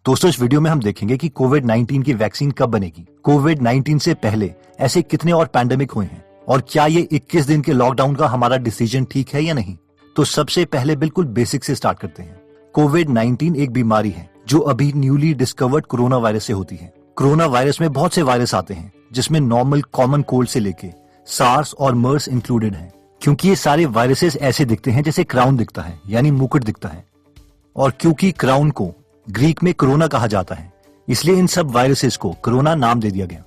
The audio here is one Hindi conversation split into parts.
दोस्तों इस वीडियो में हम देखेंगे कि कोविड-19 की वैक्सीन कब बनेगी, कोविड-19 से पहले ऐसे कितने और पैंडेमिक हुए हैं और क्या ये 21 दिन के लॉकडाउन का हमारा डिसीजन ठीक है या नहीं। तो सबसे पहले बिल्कुल बेसिक से स्टार्ट करते हैं। कोविड-19 एक बीमारी है जो अभी न्यूली डिस्कवर्ड कोरोना वायरस से होती है। कोरोना वायरस में बहुत से वायरस आते हैं जिसमें नॉर्मल कॉमन कोल्ड से लेके सार्स और मर्स इंक्लूडेड हैं, क्योंकि ये सारे वायरसेस ऐसे दिखते हैं जैसे क्राउन दिखता है, यानी मुकुट दिखता है। और क्योंकि क्राउन को ग्रीक में कोरोना कहा जाता है, इसलिए इन सब वायरसेस को कोरोना नाम दे दिया गया।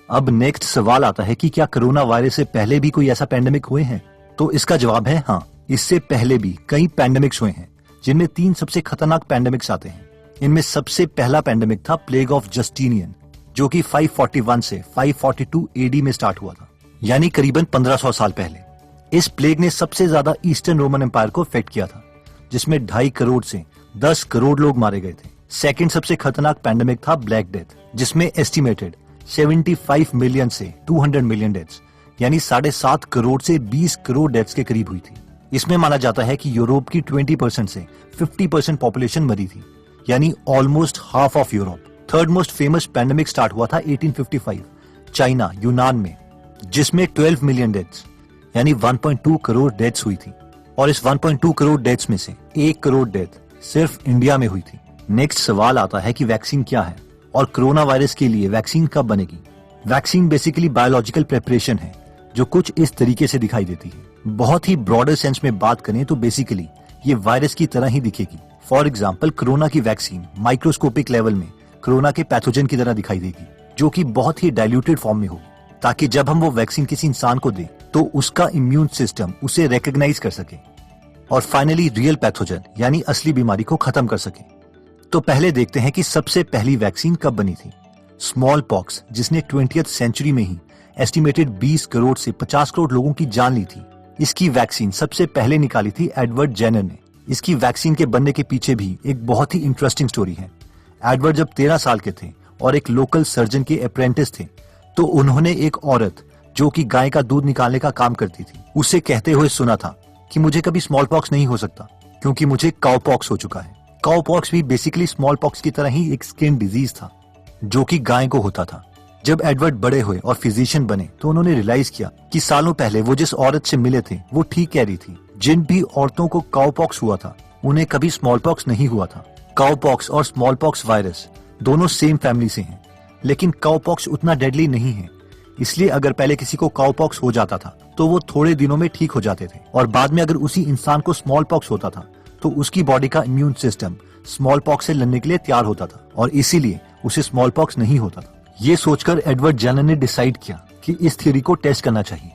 अब नेक्स्ट सवाल आता है कि क्या कोरोना वायरस से पहले भी कोई ऐसा पैंडेमिक हुए हैं? तो इसका जवाब है हाँ, इससे पहले भी कई पैंडेमिक्स हुए हैं, जिनमें 3 सबसे खतरनाक पैंडेमिक्स आते हैं। इनमें सबसे पहला पैंडेमिक था प्लेग ऑफ जस्टिनियन, जो कि 541 से 542 एडी में स्टार्ट हुआ था, यानी करीबन 1500 साल पहले। इस प्लेग ने सबसे ज्यादा ईस्टर्न रोमन एम्पायर को अफेक्ट किया था, जिसमें 2.5 करोड़ से 10 करोड़ लोग मारे गए थे। सेकंड सबसे खतरनाक पैंडेमिक था ब्लैक डेथ, जिसमें एस्टिमेटेड 75 मिलियन से 200 मिलियन डेथ्स, यानी 7.5 करोड़ से 20 करोड़ डेथ्स के करीब हुई थी। इसमें माना जाता है कि यूरोप की 20% से 50% पॉपुलेशन मरी थी, यानी almost half of Europe. Third most famous pandemic start हुआ था 1855 चाइना यूनान में, जिसमें 12 मिलियन डेथ्स यानी 1.2 करोड़ डेथ्स हुई थी। और इस 1.2 करोड़ डेथ्स में से 1 करोड़ डेथ सिर्फ इंडिया में हुई थी। नेक्स्ट सवाल आता है कि वैक्सीन क्या है और कोरोना वायरस के लिए वैक्सीन कब बनेगी। वैक्सीन बेसिकली बायोलॉजिकल प्रिपरेशन है जो कुछ इस तरीके से दिखाई देती है। बहुत ही ब्रॉडर सेंस में बात करें तो बेसिकली ये वायरस की तरह ही दिखेगी। फॉर एग्जाम्पल कोरोना की वैक्सीन माइक्रोस्कोपिक लेवल में कोरोना के पैथोजन की तरह दिखाई देगी, जो कि बहुत ही डाइल्यूटेड फॉर्म में होगी, ताकि जब हम वो वैक्सीन किसी इंसान को दें तो उसका इम्यून सिस्टम उसे रिकॉग्नाइज कर सके और फाइनली रियल पैथोजन यानी असली बीमारी को खत्म कर सके। तो पहले देखते हैं कि सबसे पहली वैक्सीन कब बनी थी। स्मॉल पॉक्स, जिसने 20th सेंचुरी में ही एस्टिमेटेड 20 करोड़ से 50 करोड़ लोगों की जान ली थी, इसकी वैक्सीन सबसे पहले निकाली थी एडवर्ड जेनर ने। इसकी वैक्सीन के बनने के पीछे भी एक बहुत ही इंटरेस्टिंग स्टोरी है। एडवर्ड जब 13 साल के थे और एक लोकल सर्जन के अप्रेंटिस थे, तो उन्होंने एक औरत जो कि गाय का दूध निकालने का काम करती थी, उसे कहते हुए सुना था कि मुझे कभी स्मॉल पॉक्स नहीं हो सकता क्योंकि मुझे काउ पॉक्स हो चुका है। काउ पॉक्स भी बेसिकली स्मॉल पॉक्स की तरह ही एक स्किन डिजीज था जो कि गाय को होता था। जब एडवर्ड बड़े हुए और फिजिशियन बने तो उन्होंने रियलाइज किया कि सालों पहले वो जिस औरत से मिले थे वो ठीक कह रही थी। जिन भी औरतों को काउ पॉक्स हुआ था उन्हें कभी स्मॉल पॉक्स नहीं हुआ था। काउ पॉक्स और स्मॉल पॉक्स वायरस दोनों सेम फैमिली से हैं, लेकिन काउ पॉक्स उतना डेडली नहीं है। इसलिए अगर पहले किसी को काउ पॉक्स हो जाता था तो वो थोड़े दिनों में ठीक हो जाते थे, और बाद में अगर उसी इंसान को स्मॉल पॉक्स होता था तो उसकी बॉडी का इम्यून सिस्टम स्मॉल पॉक्स से लड़ने के लिए तैयार होता था और इसीलिए उसे स्मॉल पॉक्स नहीं होता था। ये सोचकर एडवर्ड जेनर ने डिसाइड किया कि इस थ्योरी को टेस्ट करना चाहिए।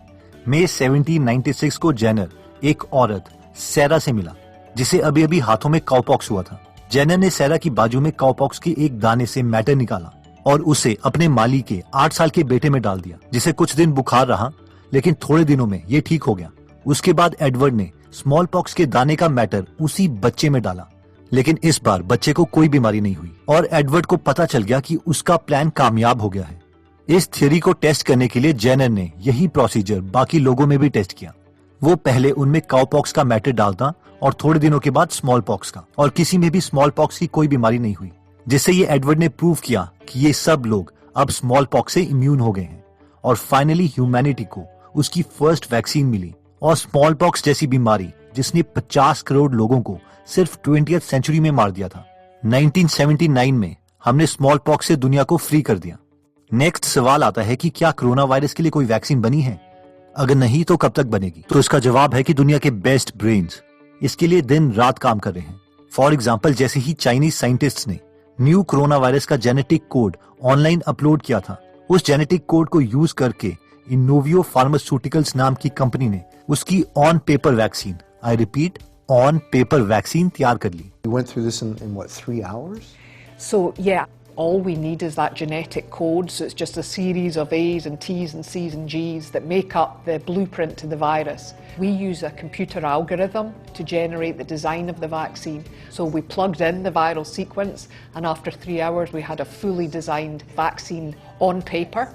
मई 1796 को जेनर एक औरत सैरा से मिला जिसे अभी अभी हाथों में काउ पॉक्स हुआ था। जेनर ने सैरा की बाजू में काउ पॉक्स के एक दाने से मैटर निकाला और उसे अपने माली के 8 साल के बेटे में डाल दिया, जिसे कुछ दिन बुखार रहा, लेकिन थोड़े दिनों में ये ठीक हो गया। उसके बाद एडवर्ड ने स्मॉल पॉक्स के दाने का मैटर उसी बच्चे में डाला, लेकिन इस बार बच्चे को कोई बीमारी नहीं हुई और एडवर्ड को पता चल गया कि उसका प्लान कामयाब हो गया है। इस थ्योरी को टेस्ट करने के लिए जेनर ने यही प्रोसीजर बाकी लोगों में भी टेस्ट किया। वो पहले उनमें काउ पॉक्स का मैटर डालता और थोड़े दिनों के बाद स्मॉल पॉक्स का, और किसी में भी स्मॉल पॉक्स की कोई बीमारी नहीं हुई, जिससे ये एडवर्ड ने प्रूव किया कि ये सब लोग अब स्मॉल पॉक्स से इम्यून हो गए हैं। और फाइनली ह्यूमैनिटी को उसकी फर्स्ट वैक्सीन मिली। और स्मॉल पॉक्स जैसी बीमारी जिसने 50 करोड़ लोगों को सिर्फ 20th सेंचुरी में मार दिया था, 1979 में हमने स्मॉल पॉक्स से दुनिया को फ्री कर दिया। नेक्स्ट सवाल आता है कि क्या कोरोना वायरस के लिए कोई वैक्सीन बनी है? अगर नहीं तो कब तक बनेगी? तो इसका जवाब है कि दुनिया के बेस्ट ब्रेन्स इसके लिए दिन रात काम कर रहे हैं। फॉर एग्जाम्पल, जैसे ही चाइनीज साइंटिस्ट्स ने न्यू कोरोना वायरस का जेनेटिक कोड ऑनलाइन अपलोड किया था, उस जेनेटिक कोड को यूज करके इनोवियो फार्मास्यूटिकल्स नाम की कंपनी ने उसकी on paper vaccine, I repeat on paper vaccine तैयार कर ली। You went through this in what, 3 hours? So yeah, all we need is that genetic code. So it's just a series of A's and T's and C's and G's that make up the blueprint to the virus. We use a computer algorithm to generate the design of the vaccine. So we plugged in the viral sequence, and after 3 hours we had a fully designed vaccine on paper.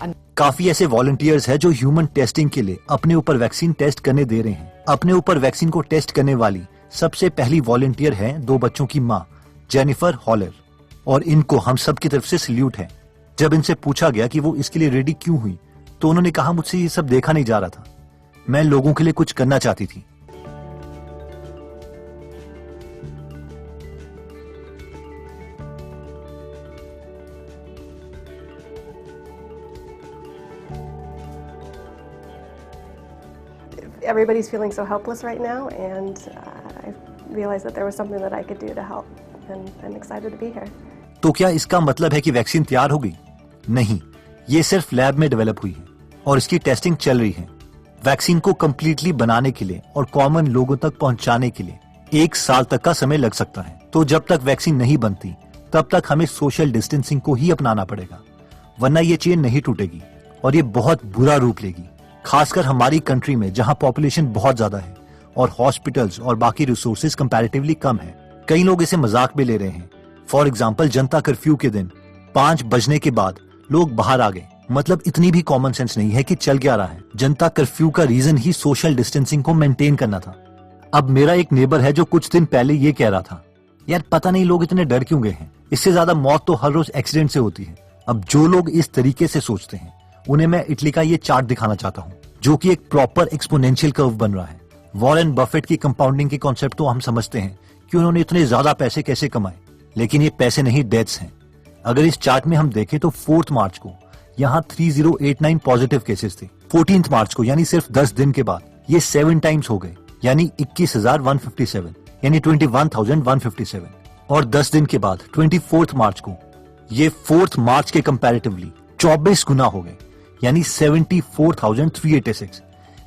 And काफी ऐसे वॉलंटियर्स हैं जो ह्यूमन टेस्टिंग के लिए अपने ऊपर वैक्सीन टेस्ट करने दे रहे हैं। अपने ऊपर वैक्सीन को टेस्ट करने वाली सबसे पहली वॉलंटियर है 2 बच्चों की माँ जेनिफर हॉलर। और इनको हम सब की तरफ से सल्यूट है। जब इनसे पूछा गया कि वो इसके लिए रेडी क्यों हुई, तो उन्होंने कहा मुझसे ये सब देखा नहीं जा रहा था, मैं लोगों के लिए कुछ करना चाहती थी। Everybody's feeling so helpless right now, and I realized that there was something that I could do to help, and I'm excited to be here. तो क्या इसका मतलब है कि वैक्सीन तैयार हो गई? नहीं, ये सिर्फ लैब में डेवलप हुई है और इसकी टेस्टिंग चल रही है। वैक्सीन को कंप्लीटली बनाने के लिए और कॉमन लोगों तक पहुंचाने के लिए 1 साल तक का समय लग सकता है। तो जब तक वैक्सीन नहीं बनती, तब तक हमें सोशल डिस्टेंसिंग को ही अपनाना पड़ेगा, वरना ये चेन नहीं टूटेगी और ये बहुत बुरा रूप लेगी, खासकर हमारी कंट्री में जहां पॉपुलेशन बहुत ज्यादा है और हॉस्पिटल्स और बाकी रिसोर्सेज कंपैरेटिवली कम है। कई लोग इसे मजाक में ले रहे हैं। फॉर एग्जाम्पल, जनता कर्फ्यू के दिन 5 बजने के बाद लोग बाहर आ गए, मतलब इतनी भी कॉमन सेंस नहीं है कि चल क्या रहा है। जनता कर्फ्यू का रीजन ही सोशल डिस्टेंसिंग को मेंटेन करना था। अब मेरा एक नेबर है जो कुछ दिन पहले ये कह रहा था, यार पता नहीं लोग इतने डर क्यों गए हैं, इससे ज्यादा मौत तो हर रोज एक्सीडेंट से होती है। अब जो लोग इस तरीके से सोचते हैं, उन्हें मैं इटली का ये चार्ट दिखाना चाहता हूँ, जो कि एक प्रॉपर एक्सपोनेंशियल कर्व बन रहा है। वॉरेन बफेट की कंपाउंडिंग के कॉन्सेप्ट तो हम समझते हैं कि उन्होंने इतने ज्यादा पैसे कैसे कमाए, लेकिन ये पैसे नहीं, डेथ्स हैं। अगर इस चार्ट में हम देखें तो 4 मार्च को यहाँ 3089 पॉजिटिव केसेस थे। 14 मार्च को यानी सिर्फ 10 दिन के बाद ये 7 टाइम्स हो गए, यानी 21,157, यानी 21,157। और 10 दिन के बाद 24 मार्च को ये 4 मार्च के कंपैरेटिवली 24 गुना हो गए, यानी 74,386।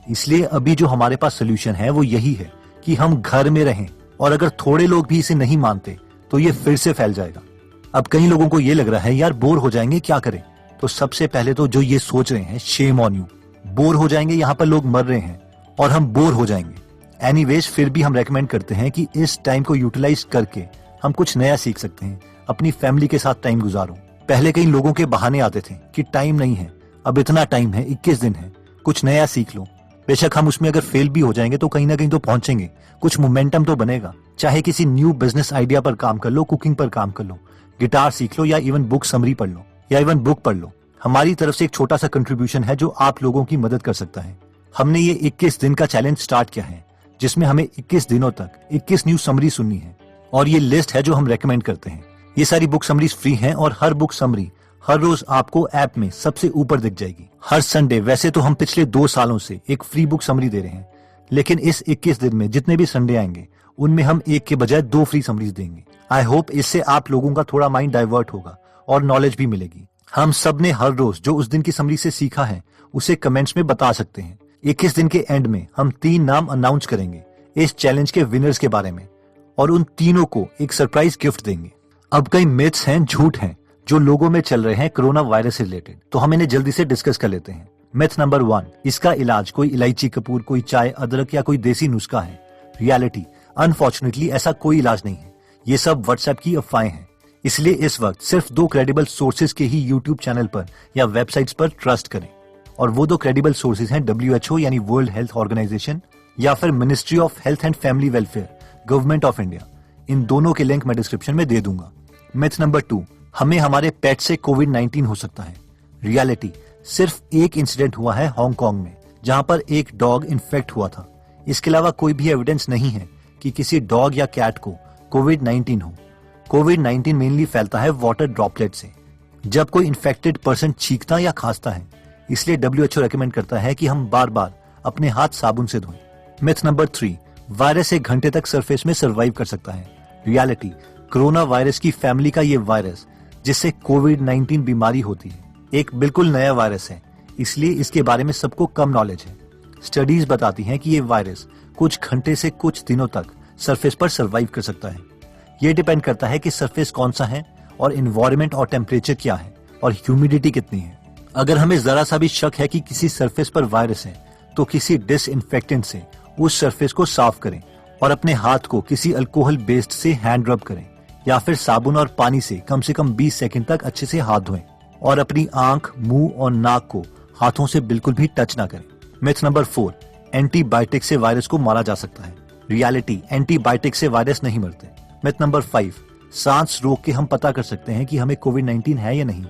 इसलिए अभी जो हमारे पास सोल्यूशन है वो यही है कि हम घर में रहें, और अगर थोड़े लोग भी इसे नहीं मानते तो ये फिर से फैल जाएगा। अब कई लोगों को ये लग रहा है यार बोर हो जाएंगे, क्या करें? तो सबसे पहले तो जो ये सोच रहे हैं, शेम ऑन यू। बोर हो जाएंगे, यहाँ पर लोग मर रहे हैं और हम बोर हो जाएंगे। एनीवेज, फिर भी हम रेकमेंड करते हैं कि इस टाइम को यूटिलाइज करके हम कुछ नया सीख सकते हैं, अपनी फैमिली के साथ टाइम गुजारो। पहले कई लोगों के बहाने आते थे कि टाइम नहीं है, अब इतना टाइम है, 21 दिन है, कुछ नया सीख लो। बेशक हम उसमें अगर फेल भी हो जाएंगे तो कहीं ना कहीं तो पहुंचेंगे, कुछ मोमेंटम तो बनेगा। चाहे किसी न्यू बिजनेस आइडिया पर काम कर लो, कुकिंग पर काम कर लो, गिटार सीख लो, या इवन बुक समरी पढ़ लो, या इवन बुक पढ़ लो। हमारी तरफ से एक छोटा सा कंट्रीब्यूशन है जो आप लोगों की मदद कर सकता है। हमने ये 21 दिन का चैलेंज स्टार्ट किया है, जिसमें हमें 21 दिनों तक 21 न्यू समरी सुननी है, और ये लिस्ट है जो हम रेकमेंड करते हैं। ये सारी बुक समरीज फ्री हैं और हर बुक समरी हर रोज आपको ऐप में सबसे ऊपर दिख जाएगी। हर संडे, वैसे तो हम पिछले 2 सालों से एक फ्री बुक समरी दे रहे हैं, लेकिन इस 21 दिन में जितने भी संडे आएंगे उनमें हम एक के बजाय 2 फ्री समरीज देंगे। आई होप इससे आप लोगों का थोड़ा माइंड डाइवर्ट होगा और नॉलेज भी मिलेगी। हम सब ने हर रोज जो उस दिन की समरी से सीखा है उसे कमेंट्स में बता सकते हैं। 21 दिन के एंड में हम 3 नाम अनाउंस करेंगे इस चैलेंज के विनर्स के बारे में, और उन तीनों को एक सरप्राइज गिफ्ट देंगे। अब कई मिथ्स हैं, झूठ हैं जो लोगों में चल रहे हैं कोरोना वायरस से रिलेटेड, तो हम इन्हें जल्दी से डिस्कस कर लेते हैं। मिथ नंबर 1, इसका इलाज कोई इलायची कपूर, कोई चाय, अदरक या कोई देसी नुस्खा है। रियलिटी, अनफॉर्चुनेटली ऐसा कोई इलाज नहीं है, ये सब व्हाट्सएप की अफवाहें हैं। इसलिए इस वक्त सिर्फ 2 क्रेडिबल सोर्सेज के ही यूट्यूब चैनल पर या वेबसाइट्स पर ट्रस्ट करें, और वो 2 क्रेडिबल सोर्सेज हैं WHO यानी वर्ल्ड हेल्थ ऑर्गेनाइजेशन, या फिर ministry of health and family welfare, government of India. इन दोनों के लिंक मैं डिस्क्रिप्शन में दे दूंगा। मिथ नंबर 2, हमें हमारे पेट से कोविड-19 हो सकता है। रियलिटी, सिर्फ एक इंसिडेंट हुआ है हांगकांग में, जहां पर एक डॉग इन्फेक्ट हुआ था। इसके अलावा कोई भी एविडेंस नहीं है कि किसी डॉग या कैट को कोविड-19 हो। कोविड-19 मेनली फैलता है वाटर ड्रॉपलेट से, जब कोई इन्फेक्टेड पर्सन छींकता या खांसता है। इसलिए WHO रेकमेंड करता है कि हम बार बार अपने हाथ साबुन से धोएं। मिथ नंबर 3, वायरस 1 घंटे तक सरफेस में सर्वाइव कर सकता है। रियलिटी, कोरोना वायरस की फैमिली का ये वायरस, जिससे कोविड-19 बीमारी होती है, एक बिल्कुल नया वायरस है, इसलिए इसके बारे में सबको कम नॉलेज है। स्टडीज बताती हैं कि ये वायरस कुछ घंटे से कुछ दिनों तक सरफेस पर सर्वाइव कर सकता है। ये डिपेंड करता है कि सरफेस कौन सा है और एनवायरनमेंट और टेम्परेचर क्या है और ह्यूमिडिटी कितनी है। अगर हमें जरा सा भी शक है कि किसी सरफेस पर वायरस है, तो किसी डिसइंफेक्टेंट से उस सरफेस को साफ करें और अपने हाथ को किसी अल्कोहल बेस्ड से हैंड रब करें, या फिर साबुन और पानी से कम 20 सेकंड तक अच्छे से हाथ धोएं, और अपनी आंख, मुंह और नाक को हाथों से बिल्कुल भी टच ना करें। मिथ नंबर 4, एंटीबायोटिक से वायरस को मारा जा सकता है। रियलिटी, एंटीबायोटिक से वायरस नहीं मरते। मिथ नंबर 5, सांस रोक के हम पता कर सकते हैं कि हमें कोविड-19 है या नहीं।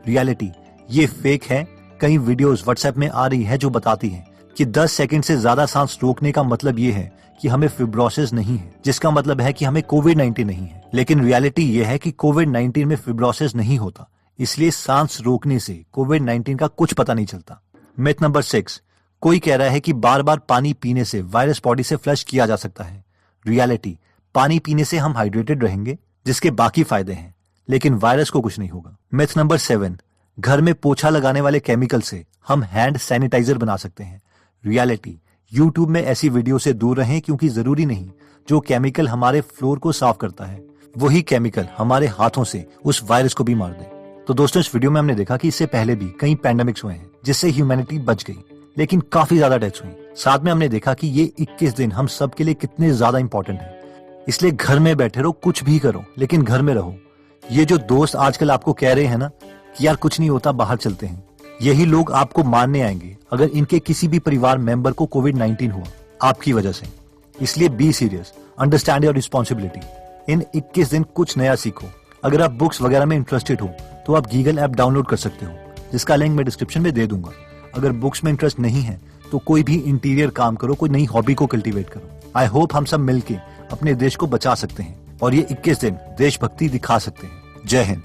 रियलिटी ये फेक है। कई वीडियोस व्हाट्सएप में आ रही है जो बताती हैं कि 10 सेकंड से ज्यादा सांस रोकने का मतलब ये है कि हमें फिब्रोसिस नहीं है, जिसका मतलब है कि हमें कोविड-19 नहीं है। लेकिन रियलिटी ये है कि कोविड-19 में फिब्रोसिस नहीं होता, इसलिए सांस रोकने से कोविड-19 का कुछ पता नहीं चलता। मिथ नंबर 6, कोई कह रहा है कि बार बार पानी पीने से वायरस बॉडी से फ्लश किया जा सकता है। रियलिटी पानी पीने से हम हाइड्रेटेड रहेंगे, जिसके बाकी फायदे हैं, लेकिन वायरस को कुछ नहीं होगा। मिथ नंबर 7, घर में पोछा लगाने वाले केमिकल से हम हैंड सैनिटाइजर बना सकते हैं। रियलिटी यूट्यूब में ऐसी वीडियो से दूर रहें, क्योंकि जरूरी नहीं जो केमिकल हमारे फ्लोर को साफ करता है वही केमिकल हमारे हाथों से उस वायरस को भी मार दे। तो दोस्तों, इस वीडियो में हमने देखा कि इससे पहले भी कई पैंडेमिक्स हुए हैं जिससे ह्यूमैनिटी बच गई, लेकिन काफी ज्यादा डेथ्स हुई। साथ में हमने देखा कि ये 21 दिन हम सब के लिए कितने ज्यादा इंपॉर्टेंट है। इसलिए घर में बैठे रहो, कुछ भी करो, लेकिन घर में रहो। ये जो दोस्त आजकल आपको कह रहे हैं ना कि यार कुछ नहीं होता, बाहर चलते हैं, यही लोग आपको मारने आएंगे अगर इनके किसी भी परिवार मेंबर को कोविड-19 हुआ आपकी वजह से। इसलिए be serious, understand your responsibility. इन 21 दिन कुछ नया सीखो। अगर आप बुक्स वगैरह में इंटरेस्टेड हो तो आप गीगल ऐप डाउनलोड कर सकते हो, जिसका लिंक मैं डिस्क्रिप्शन में दे दूंगा। अगर बुक्स में इंटरेस्ट नहीं है तो कोई भी इंटीरियर काम करो, कोई नई हॉबी को कल्टीवेट करो। आई होप हम सब मिलके अपने देश को बचा सकते हैं और ये 21 दिन देशभक्ति दिखा सकते हैं। जय हिंद।